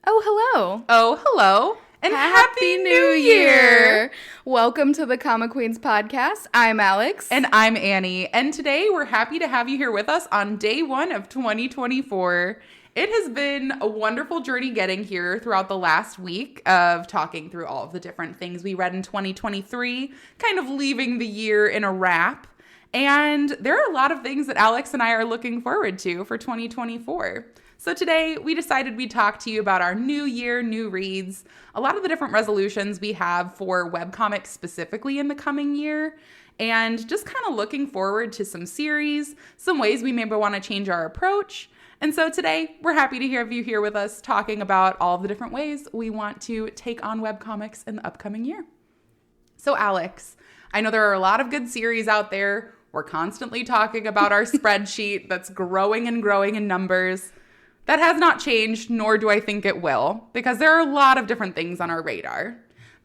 Oh, hello. Oh, hello. And Happy New Year. Welcome to the Comic Queens podcast. I'm Alex. And I'm Annie. And today we're happy to have you here with us on day one of 2024. It has been a wonderful journey getting here throughout the last week of talking through all of the different things we read in 2023, kind of leaving the year in a wrap. And there are a lot of things that Alex and I are looking forward to for 2024. So today we decided we'd talk to you about our new year, new reads, a lot of the different resolutions we have for webcomics specifically in the coming year, and just kind of looking forward to some series, some ways we maybe want to change our approach. And so today we're happy to have you here with us talking about all the different ways we want to take on webcomics in the upcoming year. So Alex, I know there are a lot of good series out there. We're constantly talking about our spreadsheet that's growing and growing in numbers. That has not changed, nor do I think it will, because there are a lot of different things on our radar.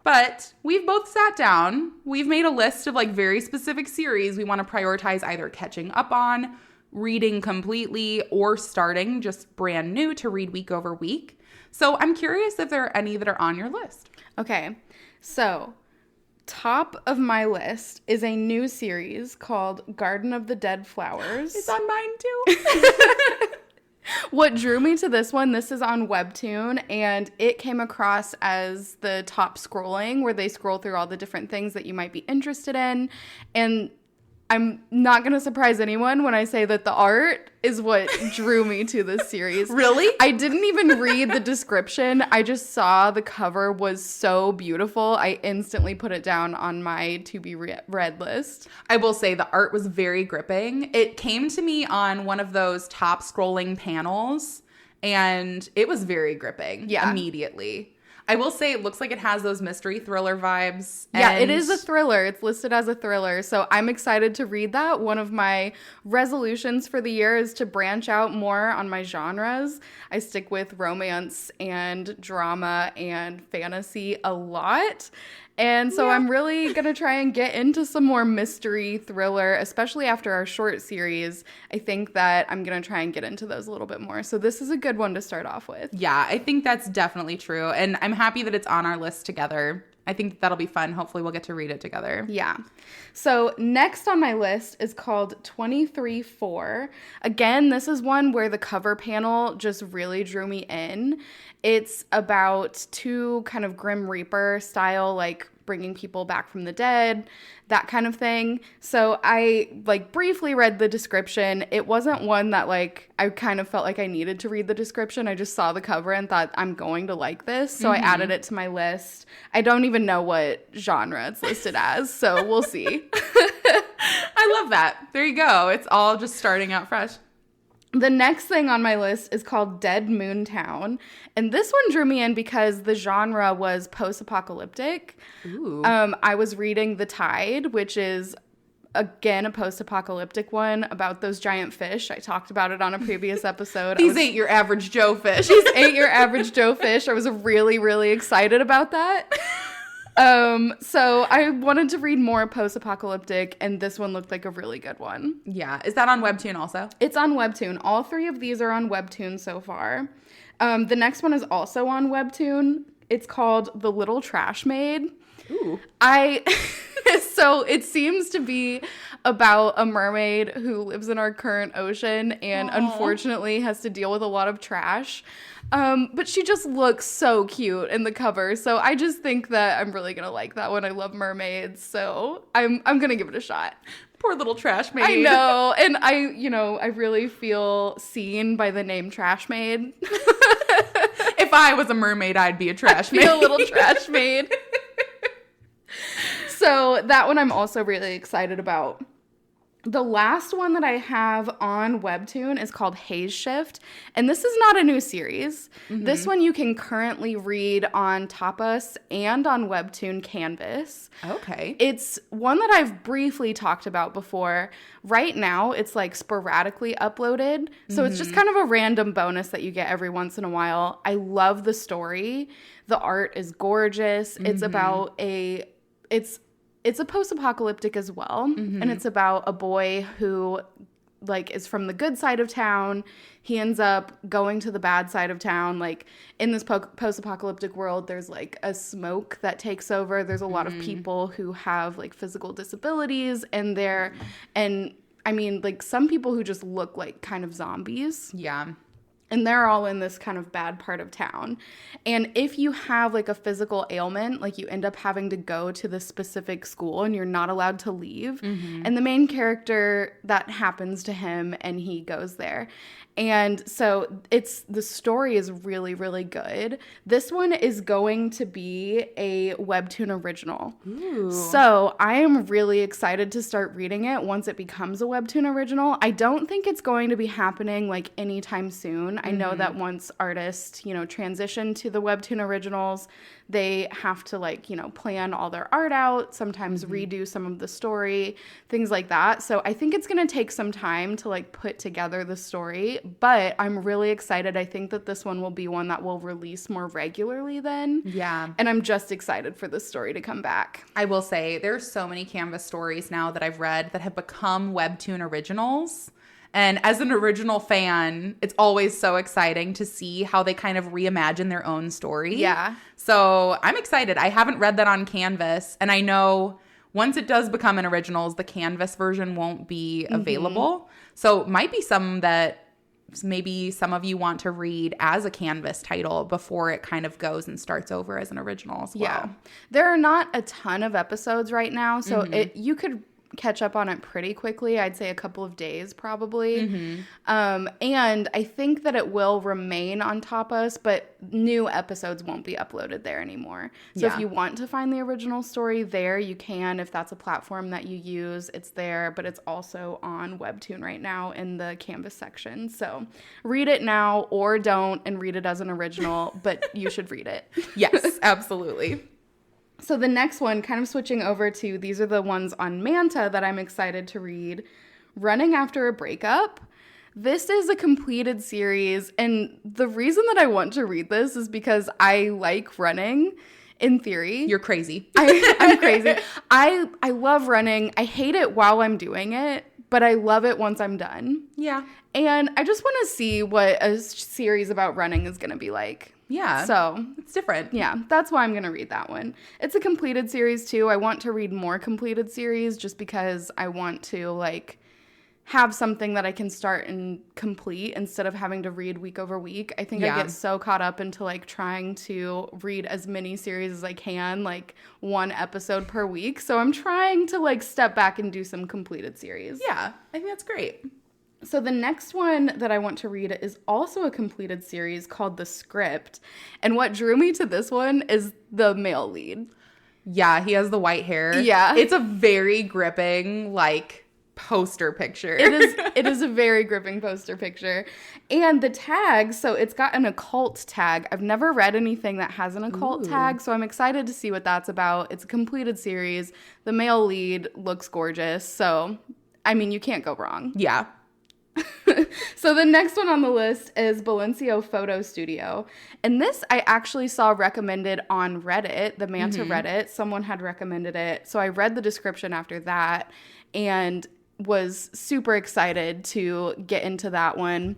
But we've both sat down, we've made a list of very specific series we want to prioritize either catching up on, reading completely, or starting just brand new to read week over week. So I'm curious if there are any that are on your list. Okay, so top of my list is a new series called Garden of the Dead Flowers. It's on mine too. What drew me to this one, this is on Webtoon, and it came across as the top scrolling, where they scroll through all the different things that you might be interested in. And I'm not going to surprise anyone when I say that the art is what drew me to this series. Really? I didn't even read the description. I just saw the cover was so beautiful. I instantly put it down on my to-be-read list. I will say the art was very gripping. It came to me on one of those top scrolling panels, and it was very gripping immediately. I will say it looks like it has those mystery thriller vibes. Yeah, it is a thriller. It's listed as a thriller. So I'm excited to read that. One of my resolutions for the year is to branch out more on my genres. I stick with romance and drama and fantasy a lot. And so I'm really going to try and get into some more mystery thriller, especially after our short series. I think that I'm going to try and get into those a little bit more. So this is a good one to start off with. Yeah, I think that's definitely true. And I'm happy that it's on our list together. I think that'll be fun. Hopefully we'll get to read it together. Yeah. So next on my list is called 23-4. Again, this is one where the cover panel just really drew me in. It's about two kind of Grim Reaper style, bringing people back from the dead, that kind of thing. So I briefly read the description. It wasn't one that I kind of felt like I needed to read the description. I just saw the cover and thought I'm going to like this. So I added it to my list. I don't even know what genre it's listed as, so we'll see. I love that. There you go. It's all just starting out fresh. The next thing on my list is called Dead Moon Town, and this one drew me in because the genre was post-apocalyptic. Ooh. I was reading The Tide, which is, again, a post-apocalyptic one about those giant fish. I talked about it on a previous episode. These ain't your average Joe fish. These ain't your average Joe fish. I was really, really excited about that. So I wanted to read more post-apocalyptic, and this one looked like a really good one. Yeah. Is that on Webtoon also? It's on Webtoon. All three of these are on Webtoon so far. The next one is also on Webtoon. It's called The Little Trash Maid. Ooh. So it seems to be about a mermaid who lives in our current ocean and unfortunately has to deal with a lot of trash. But she just looks so cute in the cover. So I just think that I'm really going to like that one. I love mermaids. So I'm going to give it a shot. Poor little trash maid. I know. And I really feel seen by the name Trash Maid. If I was a mermaid, I'd be a trash maid. Be a little trash maid. So that one I'm also really excited about. The last one that I have on Webtoon is called Haze Shift, and this is not a new series. Mm-hmm. This one you can currently read on Tapas and on Webtoon Canvas. Okay. It's one that I've briefly talked about before. Right now, it's sporadically uploaded, so it's just kind of a random bonus that you get every once in a while. I love the story. The art is gorgeous. It's about it's a post-apocalyptic as well, and it's about a boy who like is from the good side of town. He ends up going to the bad side of town. Like in this post-apocalyptic world, there's like a smoke that takes over. There's a lot of people who have like physical disabilities and I mean, like some people who just look like kind of zombies. Yeah. And they're all in this kind of bad part of town. And if you have like a physical ailment, like you end up having to go to the specific school and you're not allowed to leave. And the main character, that happens to him and he goes there. And so the story is really, really good. This one is going to be a webtoon original. Ooh. So I am really excited to start reading it once it becomes a webtoon original. I don't think it's going to be happening like anytime soon. I know that once artists, transition to the webtoon originals, they have to like, plan all their art out, sometimes redo some of the story, things like that. So I think it's going to take some time to like put together the story, but I'm really excited. I think that this one will be one that will release more regularly then. Yeah. And I'm just excited for this story to come back. I will say there's so many Canvas stories now that I've read that have become webtoon originals. And as an original fan, it's always so exciting to see how they kind of reimagine their own story. Yeah. So I'm excited. I haven't read that on Canvas. And I know once it does become an originals, the Canvas version won't be available. So it might be some that maybe some of you want to read as a Canvas title before it kind of goes and starts over as an original as well. Yeah. There are not a ton of episodes right now. So you could catch up on it pretty quickly. I'd say a couple of days probably. And I think that it will remain on Tapas, but new episodes won't be uploaded there anymore. So if you want to find the original story there, you can. If that's a platform that you use, it's there, but it's also on Webtoon right now in the Canvas section. So read it now or don't and read it as an original, but you should read it. Yes, absolutely. So the next one, kind of switching over to, these are the ones on Manta that I'm excited to read. Running After a Breakup. This is a completed series, and the reason that I want to read this is because I like running, in theory. You're crazy. I'm crazy. I love running. I hate it while I'm doing it, but I love it once I'm done. Yeah. And I just want to see what a series about running is going to be like. Yeah. So it's different. Yeah, that's why I'm going to read that one. It's a completed series too. I want to read more completed series just because I want to like have something that I can start and complete instead of having to read week over week. I think I get so caught up into like trying to read as many series as I can, like one episode per week. So I'm trying to like step back and do some completed series. Yeah, I think that's great. So the next one that I want to read is also a completed series called The Script. And what drew me to this one is the male lead. Yeah, he has the white hair. Yeah. It's a very gripping, like, poster picture. It is a very gripping poster picture. And the tag, so it's got an occult tag. I've never read anything that has an occult tag, so I'm excited to see what that's about. It's a completed series. The male lead looks gorgeous. So, I mean, you can't go wrong. Yeah. So the next one on the list is Balencio Photo Studio. And this I actually saw recommended on Reddit, the Manta Reddit. Someone had recommended it. So I read the description after that and was super excited to get into that one.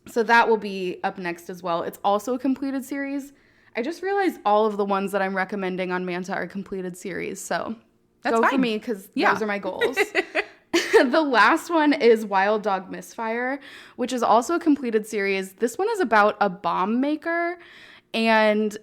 So that will be up next as well. It's also a completed series. I just realized all of the ones that I'm recommending on Manta are completed series. So that's go fine. for me because those are my goals. The last one is Wild Dog Misfire, which is also a completed series. This one is about a bomb maker and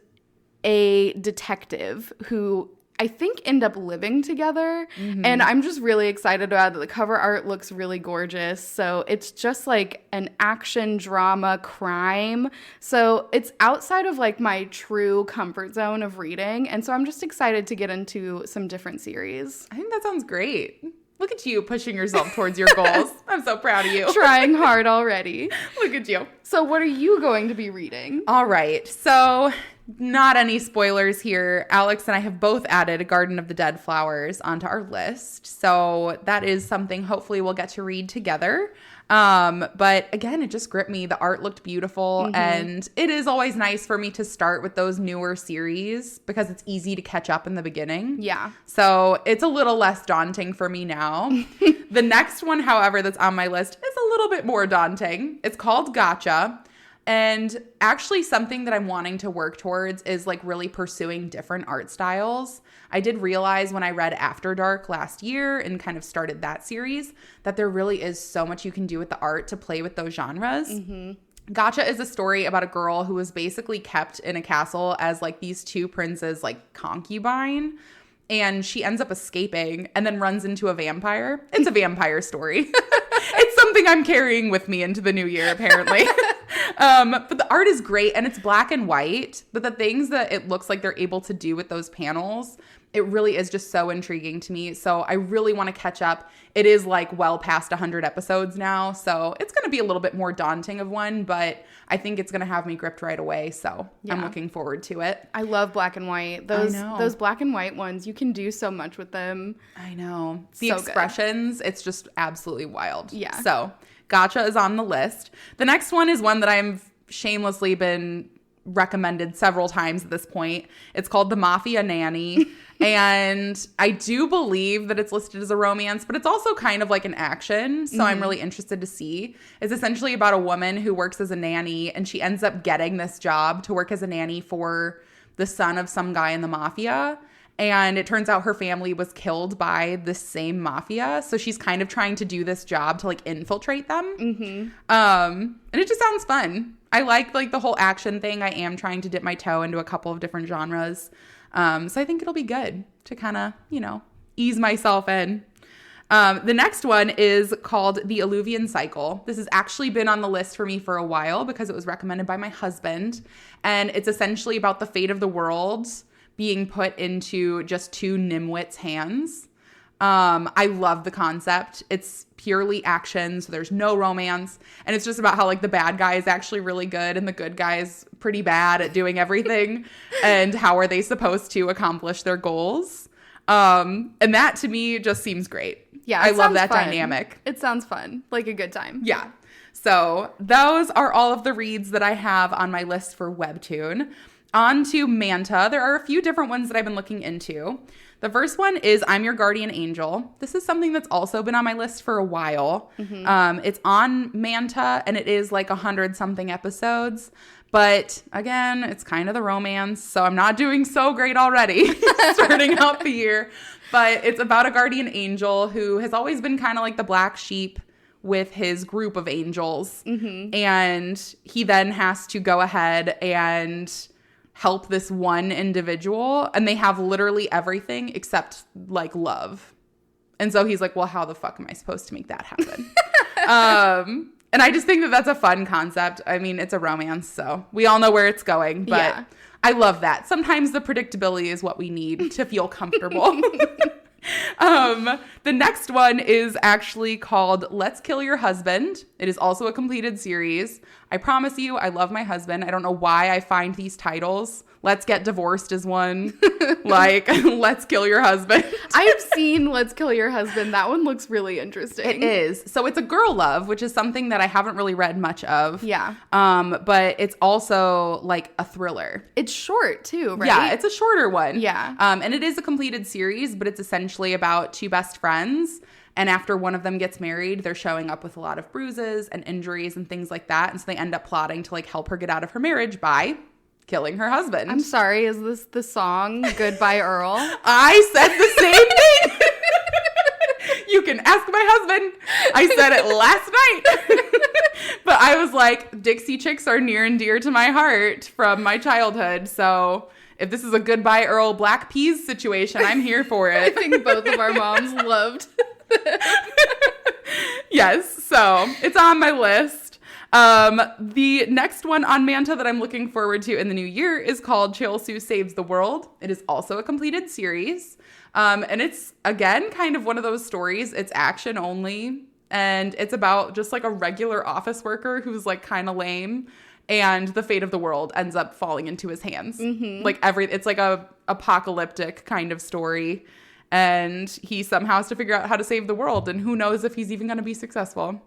a detective who I think end up living together. And I'm just really excited about it. The cover art looks really gorgeous. So it's just like an action drama crime. So it's outside of like my true comfort zone of reading. And so I'm just excited to get into some different series. I think that sounds great. Look at you pushing yourself towards your goals. I'm so proud of you. Trying hard already. Look at you. So what are you going to be reading? All right. So not any spoilers here. Alex and I have both added Garden of the Dead Flowers onto our list. So that is something hopefully we'll get to read together. But again, it just gripped me. The art looked beautiful, and it is always nice for me to start with those newer series because it's easy to catch up in the beginning. Yeah. So it's a little less daunting for me now. The next one, however, that's on my list is a little bit more daunting. It's called Gotcha. And actually something that I'm wanting to work towards is like really pursuing different art styles. I did realize when I read After Dark last year and kind of started that series that there really is so much you can do with the art to play with those genres. Gotcha is a story about a girl who was basically kept in a castle as like these two princes like concubine. And she ends up escaping and then runs into a vampire. It's a vampire story. It's something I'm carrying with me into the new year, apparently. But the art is great and it's black and white. But the things that it looks like they're able to do with those panels, it really is just so intriguing to me. So I really want to catch up. It is like well past 100 episodes now. So it's going to be a little bit more daunting of one, but I think it's going to have me gripped right away. So I'm looking forward to it. I love black and white. Those black and white ones, you can do so much with them. I know. The So expressions, it's just absolutely wild. Yeah. So Gotcha is on the list. The next one is one that I've shamelessly been recommended several times at this point. It's called The Mafia Nanny. And I do believe that it's listed as a romance, but it's also kind of like an action. So I'm really interested to see. It's essentially about a woman who works as a nanny and she ends up getting this job to work as a nanny for the son of some guy in the mafia. And it turns out her family was killed by the same mafia. So she's kind of trying to do this job to like infiltrate them. And it just sounds fun. I like the whole action thing. I am trying to dip my toe into a couple of different genres. So I think it'll be good to kind of, ease myself in. The next one is called The Alluvian Cycle. This has actually been on the list for me for a while because it was recommended by my husband. And it's essentially about the fate of the world being put into just two nimwits' hands. I love the concept. It's purely action, so there's no romance. And it's just about how like the bad guy is actually really good and the good guy is pretty bad at doing everything. And how are they supposed to accomplish their goals? And that to me just seems great. Yeah, I love that fun. dynamic. It sounds fun, like a good time. Yeah. So those are all of the reads that I have on my list for Webtoon. On to Manta. There are a few different ones that I've been looking into. The first one is I'm Your Guardian Angel. This is something that's also been on my list for a while. It's on Manta, and it is like 100-something episodes. But again, it's kind of the romance, so I'm not doing so great already starting out the year. But it's about a guardian angel who has always been kind of like the black sheep with his group of angels. And he then has to go ahead and help this one individual, and they have literally everything except like love. And so he's like, well, how the fuck am I supposed to make that happen? And I just think that that's a fun concept. I mean, it's a romance, so we all know where it's going, but I love that. Sometimes the predictability is what we need to feel comfortable. The next one is actually called Let's Kill Your Husband. It is also a completed series. I promise you, I love my husband. I don't know why I find these titles. Let's Get Divorced is one. Like, Let's Kill Your Husband. I have seen Let's Kill Your Husband. That one looks really interesting. It is. So it's a girl love, which is something that I haven't really read much of. Yeah. But it's also like a thriller. It's short too, right? Yeah, it's a shorter one. Yeah. And it is a completed series, but it's essentially about two best friends. And after one of them gets married, they're showing up with a lot of bruises and injuries and things like that. And so they end up plotting to like help her get out of her marriage by killing her husband. I'm sorry, is this the song Goodbye Earl? I said the same thing. You can ask my husband. I said it last night. But I was like, Dixie Chicks are near and dear to my heart from my childhood. So if this is a Goodbye Earl Black Peas situation, I'm here for it. I think both of our moms loved Yes, so it's on my list. The next one on Manta that I'm looking forward to in the new year is called Cheolsu Saves the World. It is also a completed series. And it's, again, kind of one of those stories. It's action only. And it's about just like a regular office worker who's like kind of lame. And the fate of the world ends up falling into his hands. Like it's like a apocalyptic kind of story. and he somehow has to figure out how to save the world, and who knows if he's even going to be successful.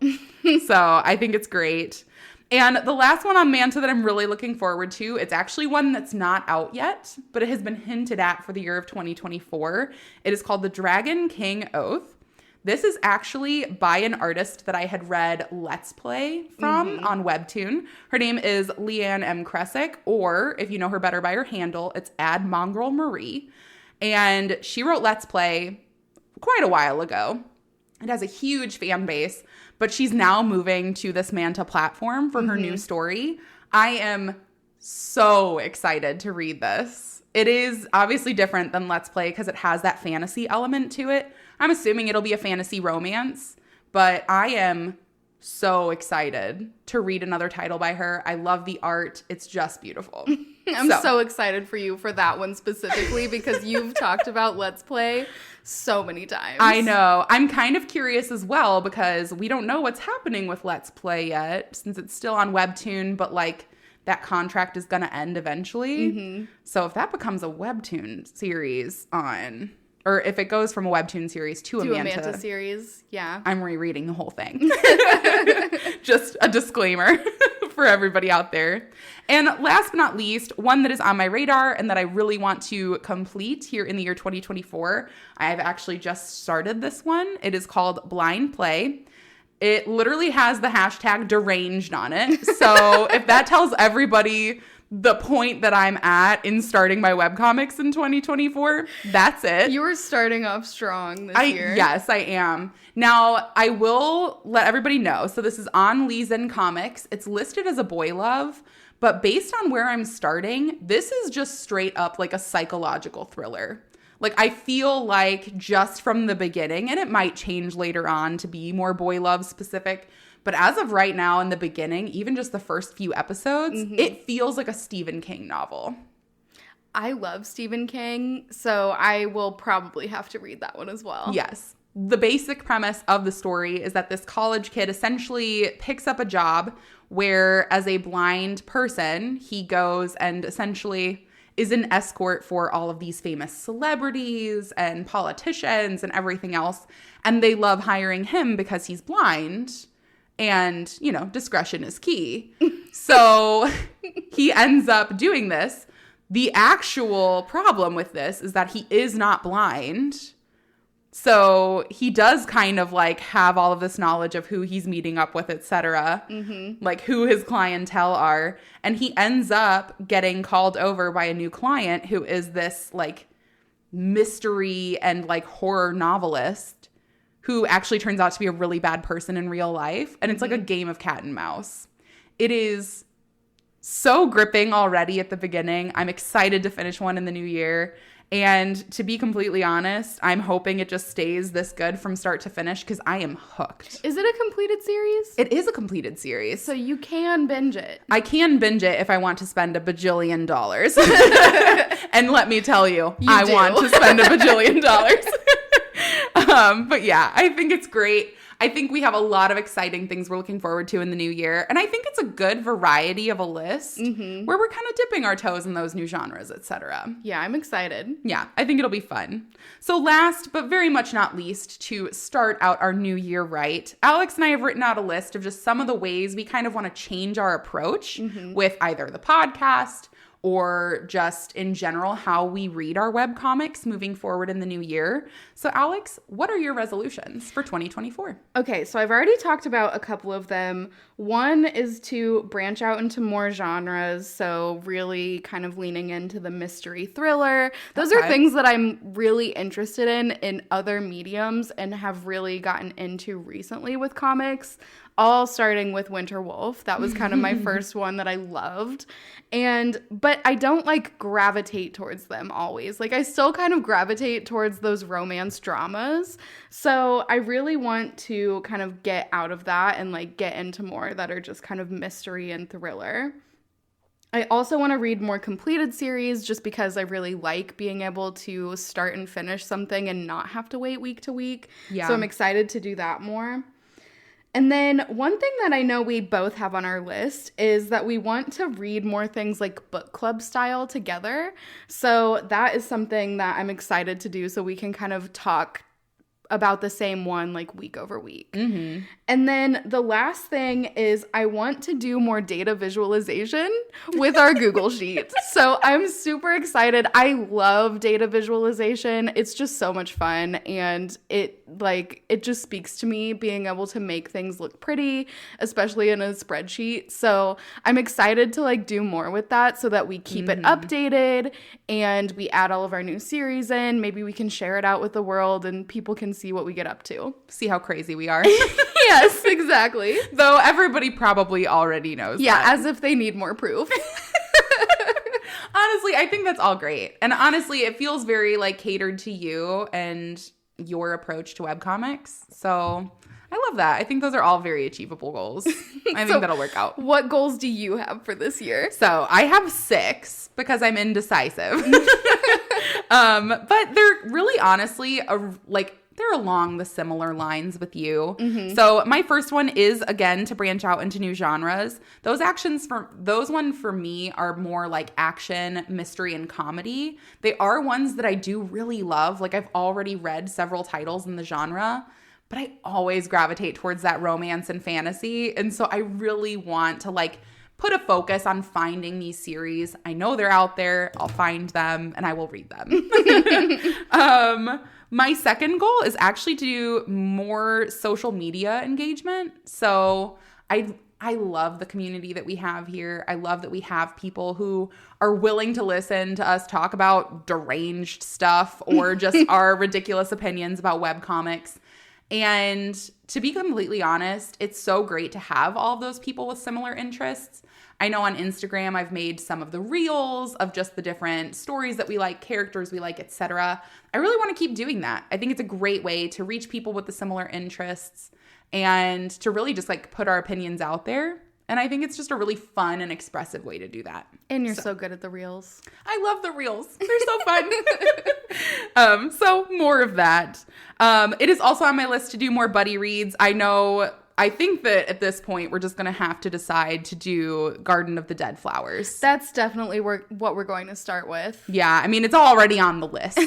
So I think it's great. And the last one on Manta that I'm really looking forward to, it's actually one that's not out yet, but it has been hinted at for the year of 2024. It is called The Dragon King Oath. This is actually by an artist that I had read Let's Play from on Webtoon. Her name is Leanne M. Kresick, or if you know her better by her handle, it's @MongrelMarie. And she wrote Let's Play quite a while ago. It has a huge fan base, but she's now moving to this Manta platform for her new story. I am so excited to read this. It is obviously different than Let's Play because it has that fantasy element to it. I'm assuming it'll be a fantasy romance, but I am so excited to read another title by her. I love the art. It's just beautiful. I'm so excited for you for that one specifically because you've talked about Let's Play so many times. I know. I'm kind of curious as well because we don't know what's happening with Let's Play yet since it's still on Webtoon, but like that contract is going to end eventually. So if that becomes a Webtoon series on... or if it goes from a Webtoon series to a Manta series, yeah. I'm rereading the whole thing. Just a disclaimer for everybody out there. And last but not least, one that is on my radar and that I really want to complete here in the year 2024. I've actually just started this one. It is called Blind Play. It literally has the hashtag deranged on it. So if that tells everybody the point that I'm at in starting my webcomics in 2024, that's it. You were starting off strong this year. Yes, I am. Now, I will let everybody know. So this is on Lee Zen Comics. It's listed as a boy love, but based on where I'm starting, this is just straight up like a psychological thriller. Like, I feel like just from the beginning, and it might change later on to be more boy love specific, but as of right now, in the beginning, even just the first few episodes, it feels like a Stephen King novel. I love Stephen King, so I will probably have to read that one as well. Yes. The basic premise of the story is that this college kid essentially picks up a job where, as a blind person, he goes and essentially is an escort for all of these famous celebrities and politicians and everything else. And they love hiring him because he's blind. And, you know, discretion is key. So he ends up doing this. The actual problem with this is that he is not blind. So he does kind of like have all of this knowledge of who he's meeting up with, etc. Like who his clientele are. And he ends up getting called over by a new client who is this like mystery and like horror novelist who actually turns out to be a really bad person in real life. And it's like a game of cat and mouse. It is so gripping already at the beginning. I'm excited to finish one in the new year. And to be completely honest, I'm hoping it just stays this good from start to finish because I am hooked. Is it a completed series? It is a completed series. So you can binge it. I can binge it if I want to spend $1 bajillion. And let me tell you I want to spend $1 bajillion. But yeah, I think it's great. I think we have a lot of exciting things we're looking forward to in the new year. And I think it's a good variety of a list where we're kind of dipping our toes in those new genres, etc. Yeah, I'm excited. Yeah, I think it'll be fun. So last, but very much not least, to start out our new year right, Alex and I have written out a list of just some of the ways we kind of want to change our approach with either the podcast or just in general how we read our webcomics moving forward in the new year. So Alex, what are your resolutions for 2024? Okay, so I've already talked about a couple of them. One is to branch out into more genres, so really kind of leaning into the mystery thriller. Those are things that I'm really interested in other mediums and have really gotten into recently with comics. All starting with Winter Wolf. That was kind of my first one that I loved. But I don't like gravitate towards them always. Like I still kind of gravitate towards those romance dramas. So I really want to kind of get out of that and like get into more that are just kind of mystery and thriller. I also want to read more completed series just because I really like being able to start and finish something and not have to wait week to week. Yeah. So I'm excited to do that more. And then one thing that I know we both have on our list is that we want to read more things like book club style together. So that is something that I'm excited to do so we can kind of talk about the same one like week over week. Mm-hmm. And then the last thing is I want to do more data visualization with our Google Sheets. So I'm super excited. I love data visualization. It's just so much fun, and it just speaks to me being able to make things look pretty, especially in a spreadsheet. So I'm excited to like do more with that so that we keep it updated and we add all of our new series in. Maybe we can share it out with the world and people can see what we get up to. See how crazy we are. Yes, exactly. Though everybody probably already knows that. As if they need more proof. Honestly, I think that's all great. And honestly, it feels very like catered to you and your approach to webcomics. So I love that. I think those are all very achievable goals. I think that'll work out. What goals do you have for this year? So I have 6 because I'm indecisive. But they're really honestly they're along the similar lines with you. Mm-hmm. So my first one is, again, to branch out into new genres. Those one for me are more like action, mystery, and comedy. They are ones that I do really love. Like I've already read several titles in the genre, but I always gravitate towards that romance and fantasy. And so I really want to like put a focus on finding these series. I know they're out there. I'll find them and I will read them. My second goal is actually to do more social media engagement. So I love the community that we have here. I love that we have people who are willing to listen to us talk about deranged stuff or just our ridiculous opinions about webcomics. And to be completely honest, it's so great to have all of those people with similar interests. I know on Instagram, I've made some of the reels of just the different stories that we like, characters we like, etc. I really want to keep doing that. I think it's a great way to reach people with the similar interests and to really just like put our opinions out there. And I think it's just a really fun and expressive way to do that. And you're so good at the reels. I love the reels. They're so fun. So more of that. It is also on my list to do more buddy reads. I think that at this point, we're just going to have to decide to do Garden of the Dead Flowers. That's definitely what we're going to start with. Yeah, I mean, it's already on the list,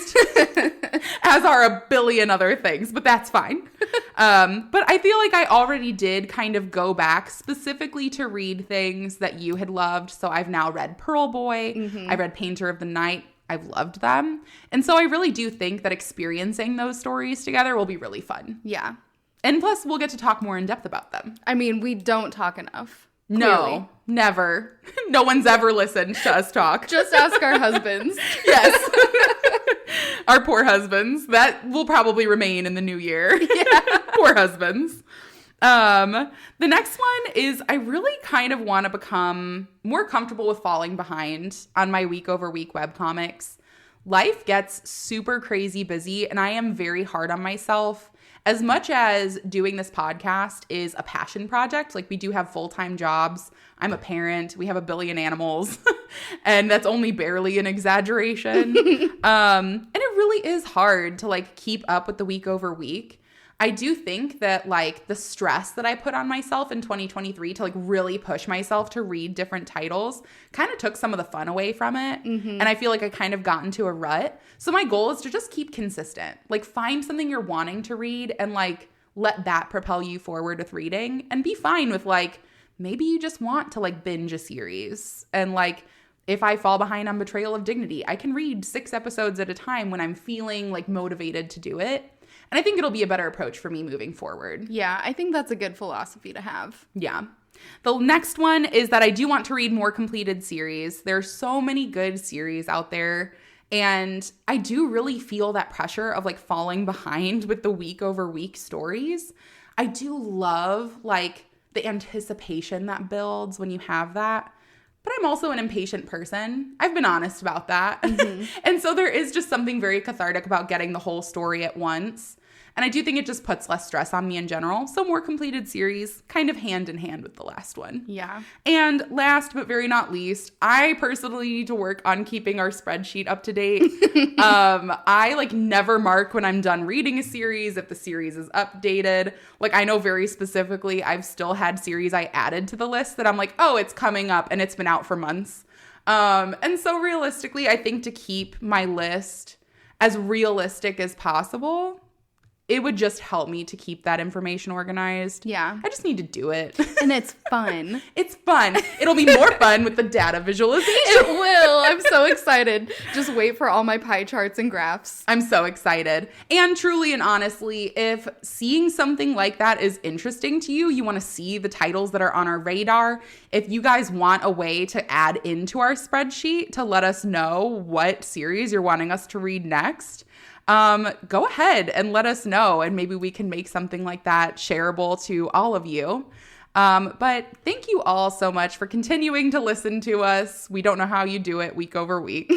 as are a billion other things, but that's fine. But I feel like I already did kind of go back specifically to read things that you had loved. So I've now read Pearl Boy. Mm-hmm. I've read Painter of the Night. I've loved them. And so I really do think that experiencing those stories together will be really fun. Yeah. And plus, we'll get to talk more in depth about them. I mean, we don't talk enough. No, clearly. Never. No one's ever listened to us talk. Just ask our husbands. Yes. Our poor husbands. That will probably remain in the new year. Yeah. Poor husbands. The next one is I really kind of want to become more comfortable with falling behind on my week-over-week webcomics. Life gets super crazy busy, and I am very hard on myself. As much as doing this podcast is a passion project, like we do have full-time jobs. I'm a parent. We have a billion animals. And that's only barely an exaggeration. And it really is hard to like keep up with the week over week. I do think that like the stress that I put on myself in 2023 to like really push myself to read different titles kind of took some of the fun away from it. Mm-hmm. And I feel like I kind of got into a rut. So my goal is to just keep consistent. Like find something you're wanting to read and like let that propel you forward with reading and be fine with like maybe you just want to like binge a series. And like if I fall behind on Betrayal of Dignity, I can read 6 episodes at a time when I'm feeling like motivated to do it. And I think it'll be a better approach for me moving forward. Yeah, I think that's a good philosophy to have. Yeah. The next one is that I do want to read more completed series. There's so many good series out there. And I do really feel that pressure of like falling behind with the week over week stories. I do love like the anticipation that builds when you have that. But I'm also an impatient person. I've been honest about that. Mm-hmm. And so there is just something very cathartic about getting the whole story at once. And I do think it just puts less stress on me in general. So more completed series, kind of hand in hand with the last one. Yeah. And last but very not least, I personally need to work on keeping our spreadsheet up to date. I like never mark when I'm done reading a series if the series is updated. Like I know very specifically I've still had series I added to the list that I'm like, oh, it's coming up and it's been out for months. And so realistically, I think to keep my list as realistic as possible, it would just help me to keep that information organized. Yeah. I just need to do it. And it's fun. It's fun. It'll be more fun with the data visualization. It will. I'm so excited. Just wait for all my pie charts and graphs. I'm so excited. And truly and honestly, if seeing something like that is interesting to you, you want to see the titles that are on our radar, if you guys want a way to add into our spreadsheet to let us know what series you're wanting us to read next, go ahead and let us know, and maybe we can make something like that shareable to all of you. But thank you all so much for continuing to listen to us. We don't know how you do it week over week,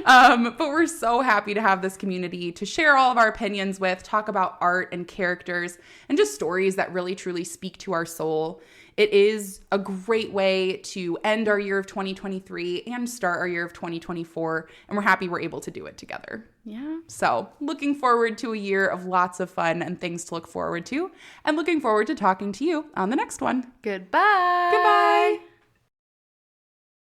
but we're so happy to have this community to share all of our opinions with, talk about art and characters, and just stories that really truly speak to our soul. It is a great way to end our year of 2023 and start our year of 2024, and we're happy we're able to do it together. Yeah. So looking forward to a year of lots of fun and things to look forward to, and looking forward to talking to you on the next one. Goodbye. Goodbye.